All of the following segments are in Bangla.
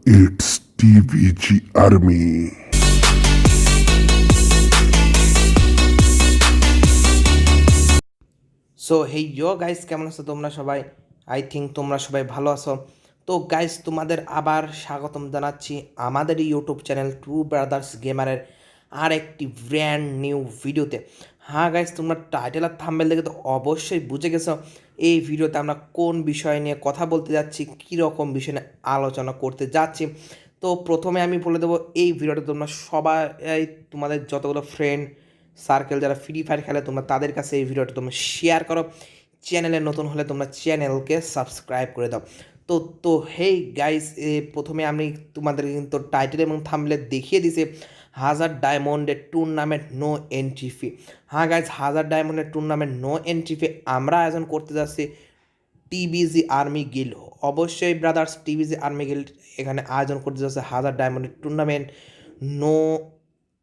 It's TVG Army. So hey guys, কেমন আছো তোমরা সবাই? আই থিঙ্ক তোমরা সবাই ভালো আছো। তো গাইস, তোমাদের আবার স্বাগতম জানাচ্ছি আমাদের ইউটিউব চ্যানেল টু ব্রাদার্স গেমারের আর একটি ব্র্যান্ড নিউ ভিডিওতে। হ্যাঁ গাইস, তোমরা টাইটেল আর থাম্বনেল দেখে তো অবশ্যই বুঝে গেছো এই ভিডিওতে আমরা কোন বিষয় নিয়ে কথা বলতে যাচ্ছি, কীরকম বিষয় নিয়ে আলোচনা করতে যাচ্ছি। তো প্রথমে আমি বলে দেবো, এই ভিডিওটা তোমরা সবাই, তোমাদের যতগুলো ফ্রেন্ড সার্কেল যারা ফ্রি ফায়ার খেলে, তোমরা তাদের কাছে এই ভিডিওটা তোমরা শেয়ার করো। চ্যানেলে নতুন হলে তোমরা চ্যানেলকে সাবস্ক্রাইব করে দাও। তো তো হেই গাইস, প্রথমে আমি তোমাদের কিন্তু টাইটেল এবং থাম্বনেলে দেখিয়ে দিছি 1000 ডায়মন্ডের টুর্নামেন্ট নো এন্ট্রি ফি। হ্যাঁ গাইস, 1000 ডায়মন্ডের টুর্নামেন্ট নো এন্ট্রি ফি আমরা আয়োজন করতে যাচ্ছি টিবিজি আর্মি গিল্ড। অবশ্যই ব্রাদার্স, টিবিজি আর্মি গিল্ড এখানে আয়োজন করতে যাচ্ছে 1000 ডায়মন্ডের টুর্নামেন্ট নো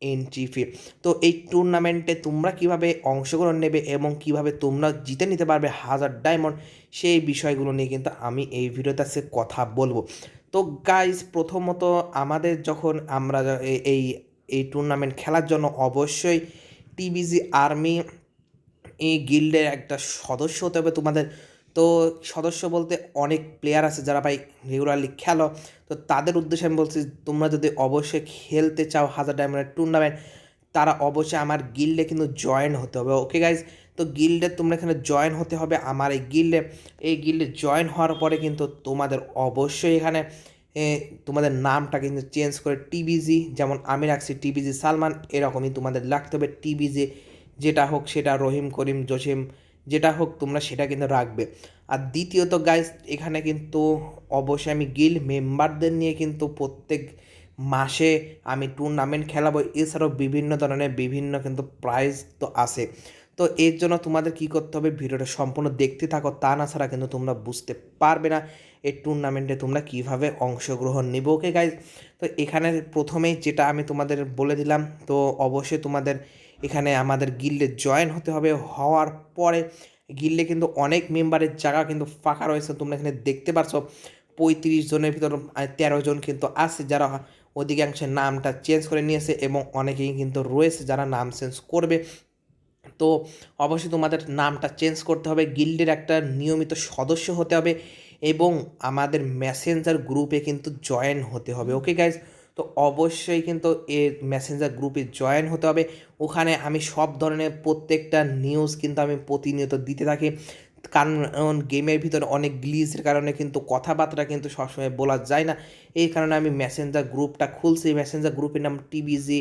এন্ট্রি ফি। তো এই টুর্নামেন্টে তোমরা কিভাবে অংশগ্রহণ নেবে এবং কিভাবে তোমরা জিতে নিতে পারবে 1000 ডায়মন্ড, সেই বিষয়গুলো নিয়ে কিন্তু আমি এই ভিডিওতে আজকে কথা বলবো। তো গাইস, প্রথমত আমাদের যখন আমরা এই এই টুর্নামেন্ট খেলার জন্য অবশ্যই টিবিজি আর্মি এই গিল্ডের একটা সদস্য হতে হবে তোমাদের। তো সদস্য বলতে অনেক প্লেয়ার আছে যারা ভাই রেগুলারলি খেলো। তো তাদের উদ্দেশ্যে আমি বলছি, তোমরা যদি অবশ্যই খেলতে চাও 1000 ডায়মন্ডের টুর্নামেন্ট, তারা অবশ্যই আমার গিল্ডে কিন্তু জয়েন হতে হবে। ওকে গাইজ, তো গিল্ডে তোমরা এখানে জয়েন হতে হবে আমার এই গিল্ডে জয়েন হওয়ার পরে কিন্তু তোমাদের অবশ্যই এখানে তোমাদের নামটা কিন্তু চেঞ্জ করে টিবিজি, যেমন আমি রাখছি টিবিজি সালমান, এরকমই তোমাদের লাগতে হবে টিবিজি। যেটা হোক সেটা, রহিম করিম জসিম যেটা হোক, তোমরা সেটা কিন্তু রাখবে। আর দ্বিতীয়ত গাইজ, এখানে কিন্তু অবশ্যই আমি গিল্ড মেম্বারদের নিয়ে কিন্তু প্রত্যেক মাসে আমি টুর্নামেন্ট খেলাবো। এছাড়াও বিভিন্ন ধরনের বিভিন্ন কিন্তু প্রাইজ তো আছে। তো এর জন্য তোমাদের কী করতে হবে, ভিডিওটা সম্পূর্ণ দেখতে থাকো, তা না ছাড়া কিন্তু তোমরা বুঝতে পারবে না এই টুর্নামেন্টে তোমরা কীভাবে অংশগ্রহণ নেবে। ওকে গাইজ, তো এখানে প্রথমেই যেটা আমি তোমাদের বলে দিলাম, তো অবশ্যই তোমাদের এখানে আমাদের গিল্ডে জয়েন হতে হবে। হওয়ার পরে গিল্ডে কিন্তু অনেক মেম্বারের জায়গা কিন্তু ফাঁকা রয়েছে, তোমরা এখানে দেখতে পারছো 35 জনের ভিতর 13 জন কিন্তু আছে যারা অধিকাংশের নামটা চেঞ্জ করে নিয়েছে, এবং অনেকেই কিন্তু রয়েছে যারা নাম চেঞ্জ করবে। তো অবশ্যই তোমাদের নামটা চেঞ্জ করতে হবে, গিল্ডের একটা নিয়মিত সদস্য হতে হবে, এবং আমাদের মেসেঞ্জার গ্রুপে কিন্তু জয়েন হতে হবে। ওকে গাইজ, তো অবশ্যই কিন্তু এর মেসেঞ্জার গ্রুপে জয়েন হতে হবে। ওখানে আমি সব ধরনের প্রত্যেকটা নিউজ কিন্তু আমি প্রতিনিয়ত দিতে থাকি, কারণ গেমের ভিতরে অনেক গ্লিচের কারণে কিন্তু কথাবার্তা কিন্তু সবসময় বলা যায় না। এই কারণে আমি মেসেঞ্জার গ্রুপটা খুলছি। মেসেঞ্জার গ্রুপের নাম টিবিজি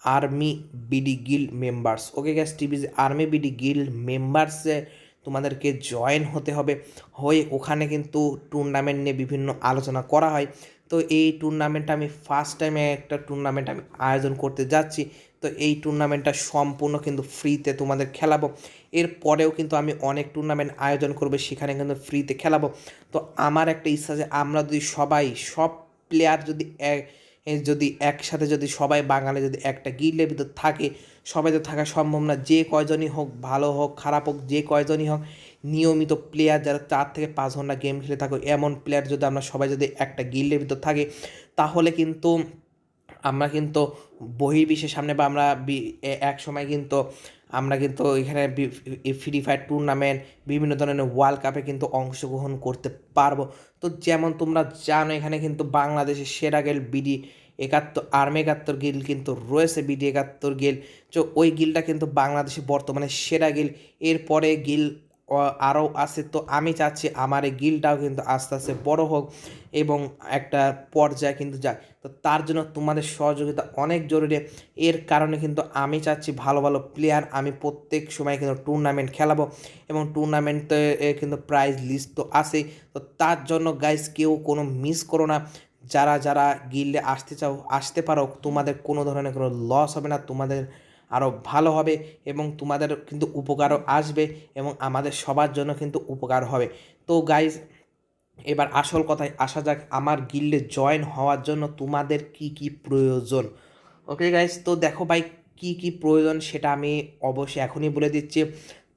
আর্মি বিডি গিল্ড মেম্বার্স। ওকে গ্যাস, টিবিজি আর্মি বিডি গিল্ড মেম্বার্সে তোমাদেরকে জয়েন হতে হবে। হয়ে ওখানে কিন্তু টুর্নামেন্ট নিয়ে বিভিন্ন আলোচনা করা হয়। তো এই টুর্নামেন্টটা আমি ফার্স্ট টাইমে একটা টুর্নামেন্ট আমি আয়োজন করতে যাচ্ছি। তো এই টুর্নামেন্টটা সম্পূর্ণ কিন্তু ফ্রিতে তোমাদের খেলাবো। এরপরেও কিন্তু আমি অনেক টুর্নামেন্ট আয়োজন করবো, সেখানে কিন্তু ফ্রিতে খেলাবো। তো আমার একটা ইচ্ছা যে আমরা যদি সব প্লেয়ার যদি একসাথে যদি সবাই বাঙালি যদি একটা গিল্ডের ভিতর থাকে, সবাই তো থাকা সম্ভব না। যে কয়জনই হোক, ভালো হোক খারাপ হোক, যে কয়জনই হোক, নিয়মিত প্লেয়ার যারা 4 থেকে 5 ঘন্টা গেম খেলে থাকো, এমন প্লেয়ার যদি আমরা সবাই যদি একটা গিল্ডের ভিতর থাকি, তাহলে কিন্তু আমরা কিন্তু বহির্বিশ্বের সামনে, বা আমরা এক সময় কিন্তু আমরা কিন্তু এখানে ফ্রি ফায়ার টুর্নামেন্ট, বিভিন্ন ধরনের ওয়ার্ল্ড কাপে কিন্তু অংশগ্রহণ করতে পারবো। তো যেমন তোমরা জানো, এখানে কিন্তু বাংলাদেশের সেরা গেল বিডি 71 আর্মি 71 গিল কিন্তু রয়েছে, বিডি 71 গিল। তো ওই গিলটা কিন্তু বাংলাদেশে বর্তমানে সেরা গিল। এরপরে গিল আরও আছে। তো আমি চাচ্ছি আমার এই গিলটাও কিন্তু আস্তে আস্তে বড় হোক এবং একটা পর্যায়ে কিন্তু যায়। তো তার জন্য তোমাদের সহযোগিতা অনেক জরুরি। এর কারণে কিন্তু আমি চাচ্ছি ভালো ভালো প্লেয়ার আমি প্রত্যেক সময় কিন্তু টুর্নামেন্ট খেলাবো, এবং টুর্নামেন্টে কিন্তু প্রাইজ লিস্ট তো আসেই। তো তার জন্য গাইস, কেউ কোনো মিস করো না। যারা যারা গিল্ডে আসতে চাও আসতে পারো, তোমাদের কোনো ধরনের কোনো লস হবে না, তোমাদের আরও ভালো হবে, এবং তোমাদের কিন্তু উপকারও আসবে, এবং আমাদের সবার জন্য কিন্তু উপকার হবে। তো গাইজ, এবার আসল কথায় আসা যাক, আমার গিল্ডে জয়েন হওয়ার জন্য তোমাদের কি কি প্রয়োজন। ওকে গাইজ, তো দেখো ভাই, কি কি প্রয়োজন সেটা আমি অবশ্যই এখনই বলে দিচ্ছি।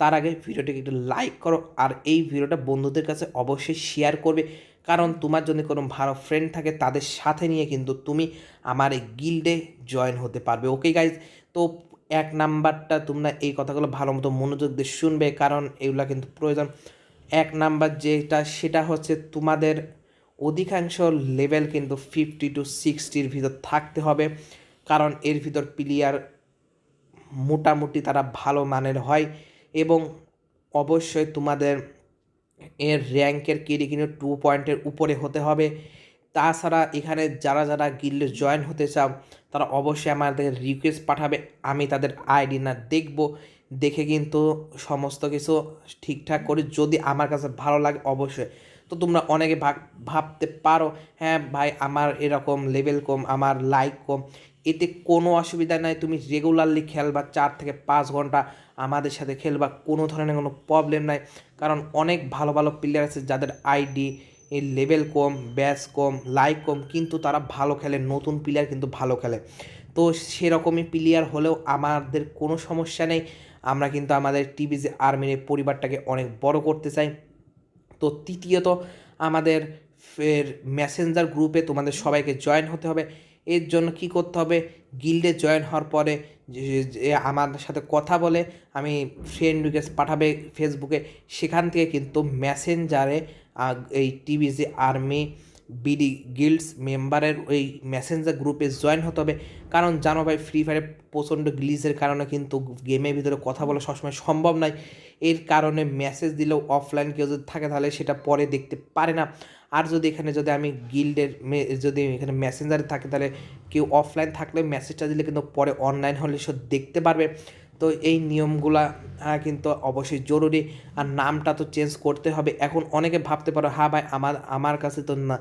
তার আগে ভিডিওটিকে একটু লাইক করো, আর এই ভিডিওটা বন্ধুদের কাছে অবশ্যই শেয়ার করবে, কারণ তোমার যদি কোনো ভালো ফ্রেন্ড থাকে তাদের সাথে নিয়ে কিন্তু তুমি আমার এই গিল্ডে জয়েন হতে পারবে। ওকে গাইজ, তো 1 নাম্বারটা তোমরা এই কথাগুলো ভালো মতো মনোযোগ দিয়ে শুনবে, কারণ এগুলো কিন্তু প্রয়োজন। 1 নাম্বার যেটা সেটা হচ্ছে তোমাদের অধিকাংশ লেভেল কিন্তু 50 to 60-র ভিতর থাকতে হবে, কারণ এর ভিতর প্লেয়ার মোটামুটি তারা ভালো মানের হয় এবং অবশ্যই তোমাদের এর র্যাঙ্কের কেডি কিন্তু 2 পয়েন্টের উপরে হতে হবে। তাছাড়া এখানে যারা যারা গিল্ডে জয়েন হতে চাও তারা অবশ্যই আমাদের রিকোয়েস্ট পাঠাবে, আমি তাদের আইডি না দেখব, দেখে কিন্তু সমস্ত কিছু ঠিকঠাক করি যদি আমার কাছে ভালো লাগে অবশ্যই। তো তোমরা অনেকে ভাবতে পারো হ্যাঁ ভাই আমার এরকম লেভেল কম, আমার লাইক কম, এতে কোনো অসুবিধা নাই, তুমি রেগুলারলি খেলবা 4 থেকে 5 ঘন্টা আমাদের সাথে খেলবা, কোনো ধরনের কোনো প্রবলেম নাই। কারণ অনেক ভালো ভালো প্লেয়ার আছে যাদের আইডি এর লেভেল কম, ব্যাচ কম, লাইক কম, কিন্তু তারা ভালো খেলে, নতুন প্লেয়ার কিন্তু ভালো খেলে। তো সেরকমই প্লেয়ার হলেও আমাদের কোনো সমস্যা নেই, আমরা কিন্তু আমাদের টিবিজি আর্মির এই পরিবারটাকে অনেক বড় করতে চাই। তো তৃতীয়ত আমাদের ফের মেসেঞ্জার গ্রুপে তোমাদের সবাইকে জয়েন হতে হবে। এর জন্য কি করতে হবে, গিল্ডে জয়েন হওয়ার পরে যে আমার সাথে কথা বলে আমি ফ্রেন্ড রিকোয়েস্ট পাঠাবে ফেসবুকে, সেখান থেকে কিন্তু মেসেঞ্জারে এই টিবিজি আর্মি বিডি গিল্ডস মেম্বারের ওই মেসেঞ্জার গ্রুপে জয়েন হতে হবে। কারণ জানো ভাই ফ্রি ফায়ারে প্রচণ্ড গ্লিচের কারণে কিন্তু গেমের ভিতরে কথা বলা সবসময় সম্ভব নয়, এর কারণে মেসেজ দিলেও অফলাইন কেউ যদি থাকে তাহলে সেটা পরে দেখতে পারে না। আর যদি এখানে যদি আমি গিল্ডের যদি এখানে মেসেঞ্জারে থাকে তাহলে কেউ অফলাইন থাকলে মেসেজটা দিলে কিন্তু পরে অনলাইন হলে সে দেখতে পারবে। তো এই নিয়মগুলা কিন্তু অবশ্যই জরুরি। আর নামটা তো চেঞ্জ করতে হবে। এখন অনেকে ভাবতে পারো হ্যাঁ ভাই আমার কাছে তো না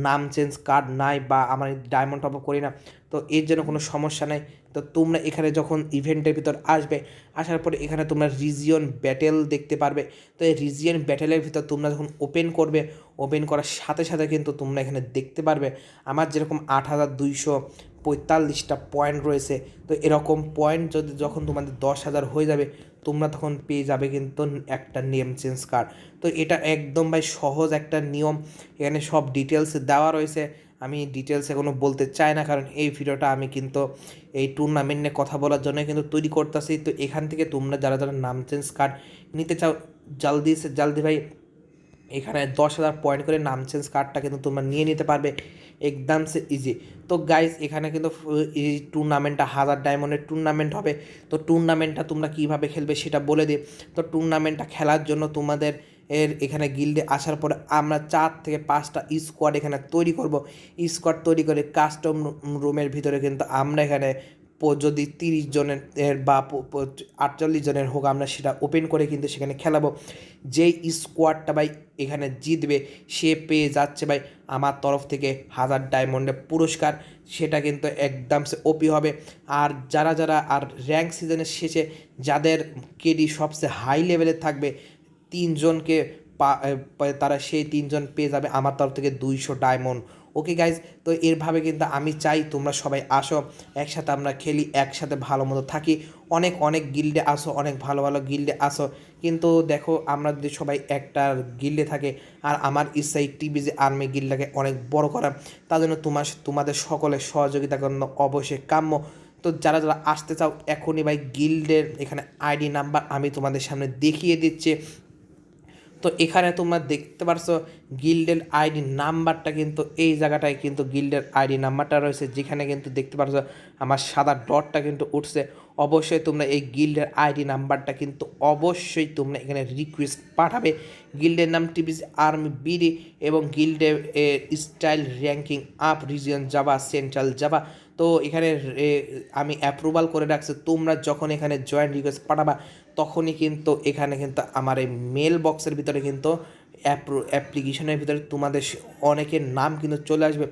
নাম চেঞ্জ কার্ড নাই বা আমার ডায়মন্ড টপ আপ করি না, তো এর জন্য কোনো সমস্যা নেই। তো তোমরা এখানে যখন ইভেন্টের ভিতর আসবে, আসার পরে এখানে তোমরা রিজিয়ন ব্যাটেল দেখতে পারবে। তো এই রিজিয়ন ব্যাটেলের ভিতর তোমরা যখন ওপেন করবে, ওপেন করার সাথে সাথে কিন্তু তোমরা এখানে দেখতে পারবে আমার যেরকম 8245টা পয়েন্ট রয়েছে। তো এরকম পয়েন্ট যদি যখন তোমাদের 10,000 হয়ে যাবে তোমরা তখন পেয়ে যাবে কিন্তু একটা নেম চেঞ্জ কার্ড। তো এটা একদম ভাই সহজ একটা নিয়ম, এখানে সব ডিটেলস দেওয়া রয়েছে। আমি ডিটেলসে কোনো বলতে চাই না, কারণ এই ভিডিওটা আমি কিন্তু এই টুর্নামেন্ট নিয়ে কথা বলার জন্য কিন্তু তৈরি করতেছি। তো এখান থেকে তোমরা যারা যারা নাম চেঞ্জ কার্ড নিতে চাও জলদি সে জলদি ভাই এখানে 10,000 পয়েন্ট করে নাম চেঞ্জ কার্ডটা কিন্তু তোমরা নিয়ে নিতে পারবে, একদম সে ইজি। তো গাইজ এখানে কিন্তু এই টুর্নামেন্টটা 1000 ডায়মন্ডের টুর্নামেন্ট হবে। তো টুর্নামেন্টটা তোমরা কীভাবে খেলবে সেটা বলে দিই। তো টুর্নামেন্টটা খেলার জন্য তোমাদের এখানে গিল্ডে আসার পরে আমরা 4 থেকে 5টা স্কোয়াড এখানে তৈরি করব। স্কোয়াড তৈরি করে কাস্টম রুমের ভিতরে কিন্তু আমরা এখানে যদি 30 জনের বা 48 জনের হোক আমরা সেটা ওপেন করে কিন্তু সেখানে খেলাবো। যেই স্কোয়াডটা ভাই এখানে জিতবে সে পেয়ে যাচ্ছে ভাই আমার তরফ থেকে 1000 ডায়মন্ডের পুরস্কার, সেটা কিন্তু একদম সে ওপি হবে। আর যারা যারা আর র্যাঙ্ক সিজনের শেষে যাদের কেডি সবচেয়ে হাই লেভেলে থাকবে 3 জনকে তারা সেই 3 জন পেয়ে যাবে আমার তরফ থেকে 200 ডায়মন্ড। ওকে গাইজ, তো এরভাবে কিন্তু আমি চাই তোমরা সবাই আসো, একসাথে আমরা খেলি, একসাথে ভালো মতো থাকি। অনেক অনেক গিল্ডে আসো, অনেক ভালো ভালো গিল্ডে আসো, কিন্তু দেখো আমরা যদি সবাই একটা গিল্ডে থাকে আর আমার ইচ্ছা এই টিবিজি আর্মি গিল্ডটাকে অনেক বড় করা, তার জন্য তোমাদের সকলের সহযোগিতা করানো অবশ্যই কাম্য। তো যারা যারা আসতে চাও এখনই ভাই গিল্ডের এখানে আইডি নাম্বার আমি তোমাদের সামনে দেখিয়ে দিচ্ছি। তো এখানে তোমরা দেখতে পারছো গিল্ডের আইডি নাম্বারটা কিন্তু এই জায়গাটায় কিন্তু গিল্ডের আইডি নাম্বারটা রয়েছে, যেখানে কিন্তু দেখতে পারছো আমার সাদা ডটটা কিন্তু উঠছে। অবশ্যই তোমরা এই গিল্ডের আইডি নাম্বারটা কিন্তু অবশ্যই তোমরা এখানে রিকোয়েস্ট পাঠাবে। গিল্ডের নাম টিবিজি আর্মি বিডি এবং গিল্ডের style ranking up region Java central Java. তো এখানে আমি অ্যাপ্রুভাল করে রাখছি, তোমরা যখন এখানে জয়েন রিকোয়েস্ট পাঠাবা তখনই কিন্তু এখানে কিন্তু আমার এই মেল বক্সের ভিতরে কিন্তু অ্যাপ্লিকেশনের ভিতরে তোমাদের অনেকের নাম কিন্তু চলে আসবে।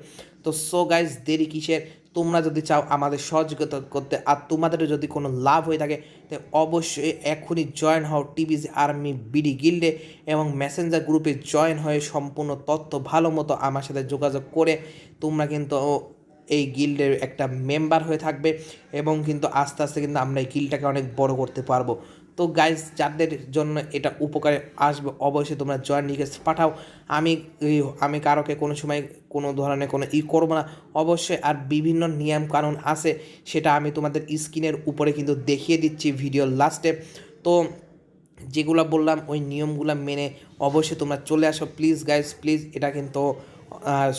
তো সো গাইজ দেরি কিসের, তোমরা যদি চাও আমাদের সহযোগিতা করতে আর তোমাদেরও যদি কোনো লাভ হয়ে থাকে তো অবশ্যই এখনই জয়েন হও টিবিজি আর্মি বিডি গিল্ডে এবং মেসেঞ্জার গ্রুপে জয়েন হয়ে সম্পূর্ণ তথ্য ভালো মতো আমার সাথে যোগাযোগ করে তোমরা কিন্তু এই গিল্ডের একটা মেম্বার হয়ে থাকবে এবং কিন্তু আস্তে আস্তে কিন্তু আমরা এই গিল্ডটাকে অনেক বড় করতে পারবো। তো গাইজ যাদের জন্য এটা উপকারে আসবে অবশ্যই তোমরা জয়েন রিকোয়েস্ট পাঠাও। আমি কারোকে কোনো সময় কোনো ধরনের কোনো করবো না অবশ্যই। আর বিভিন্ন নিয়ম কানুন আছে, সেটা আমি তোমাদের স্ক্রিনের উপরে কিন্তু দেখিয়ে দিচ্ছি ভিডিওর লাস্টে। তো যেগুলো বললাম ওই নিয়মগুলো মেনে অবশ্যই তোমরা চলে আসো প্লিজ গাইজ, প্লিজ। এটা কিন্তু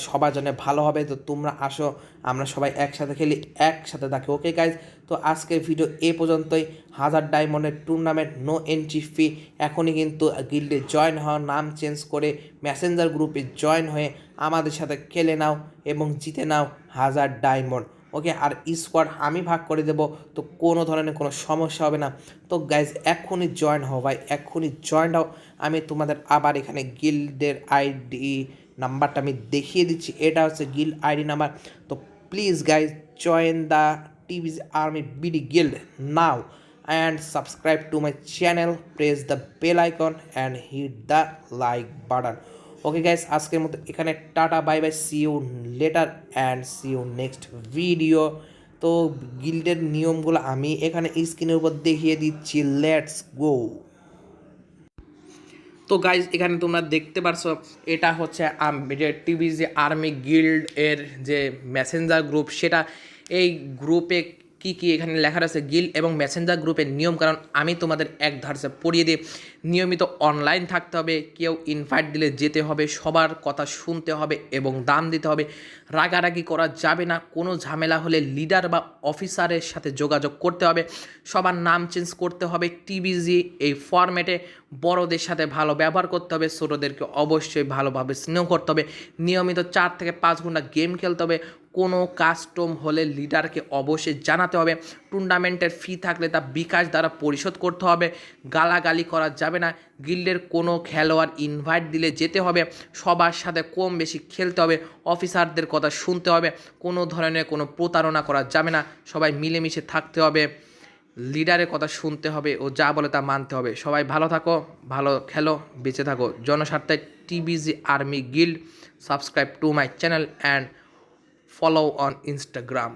সবার জন্য ভালো হবে। তো তোমরা আসো, আমরা সবাই একসাথে খেলি, একসাথে থাকি। ওকে গাইজ, তো আজকের ভিডিও এ পর্যন্তই। 1000 ডায়মন্ডের টুর্নামেন্ট, নো এন্ট্রি ফি। এখনই কিন্তু গিল্ডে জয়েন হওয়া, নাম চেঞ্জ করে মেসেঞ্জার গ্রুপে জয়েন হয়ে আমাদের সাথে খেলে নাও এবং জিতে নাও 1000 ডায়মন্ড। ওকে, আর স্কোয়াড আমি ভাগ করে দেবো, তো কোনো ধরনের কোনো সমস্যা হবে না। তো গাইজ এক্ষুনি জয়েন হও ভাই, এক্ষুনি জয়েন হও। আমি তোমাদের আবার এখানে গিল্ডের আইডি নাম্বারটা আমি দেখিয়ে দিচ্ছি, এটা হচ্ছে গিল্ড আইডি নাম্বার। তো please guys join the TVG army BD guild now and subscribe to my channel, press the bell icon and hit the like button. Okay guys, আজকের মতো এখানে tata, bye bye, see you later and see you next video. তো গিল্ডের নিয়মগুলো আমি এখানে স্ক্রিনের উপর দেখিয়ে দিচ্ছি, লেটস গো। তো গাইজ এখানে তোমরা দেখতে পারছো, এটা হচ্ছে টিভিজি আর্মি গিল্ড এর যে মেসেঞ্জার গ্রুপ, সেটা এই গ্রুপে কি কি এখানে লেখা আছে গিল্ড এবং মেসেঞ্জার গ্রুপের নিয়ম, কারণ আমি তোমাদের এক ধারসে পড়িয়ে দিই। নিয়মিত অনলাইন থাকতে হবে, কেউ ইনভাইট দিলে যেতে হবে, সবার কথা শুনতে হবে এবং দাম দিতে হবে, রাগারাগি করা যাবে না, কোনো ঝামেলা হলে লিডার বা অফিসারের সাথে যোগাযোগ করতে হবে, সবার নাম চেঞ্জ করতে হবে টিভিজি এই ফরম্যাটে, বড়দের সাথে ভালো ব্যবহার করতে হবে, ছোটোদেরকে অবশ্যই ভালোভাবে স্নেহ করতে হবে, নিয়মিত 4 থেকে 5 ঘন্টা গেম খেলতে হবে, কোনো কাস্টম হলে লিডারকে অবশ্যই জানাতে হবে, টুর্নামেন্টের ফি থাকলে তা বিকাশ দ্বারা পরিশোধ করতে হবে, গালাগালি করা যাবে না, গিল্ডের কোনো খেলোয়াড় ইনভাইট দিলে যেতে হবে, সবার সাথে কম বেশি খেলতে হবে, অফিসারদের কথা শুনতে হবে, কোনো ধরনের কোনো প্রতারণা করা যাবে না, সবাই মিলেমিশে থাকতে হবে, লিডারের কথা শুনতে হবে ও যা বলে তা মানতে হবে। সবাই ভালো থাকো, ভালো খেলো, বেঁচে থাকো জনস্বার্থে। TVG army guild, subscribe to my channel and follow on Instagram.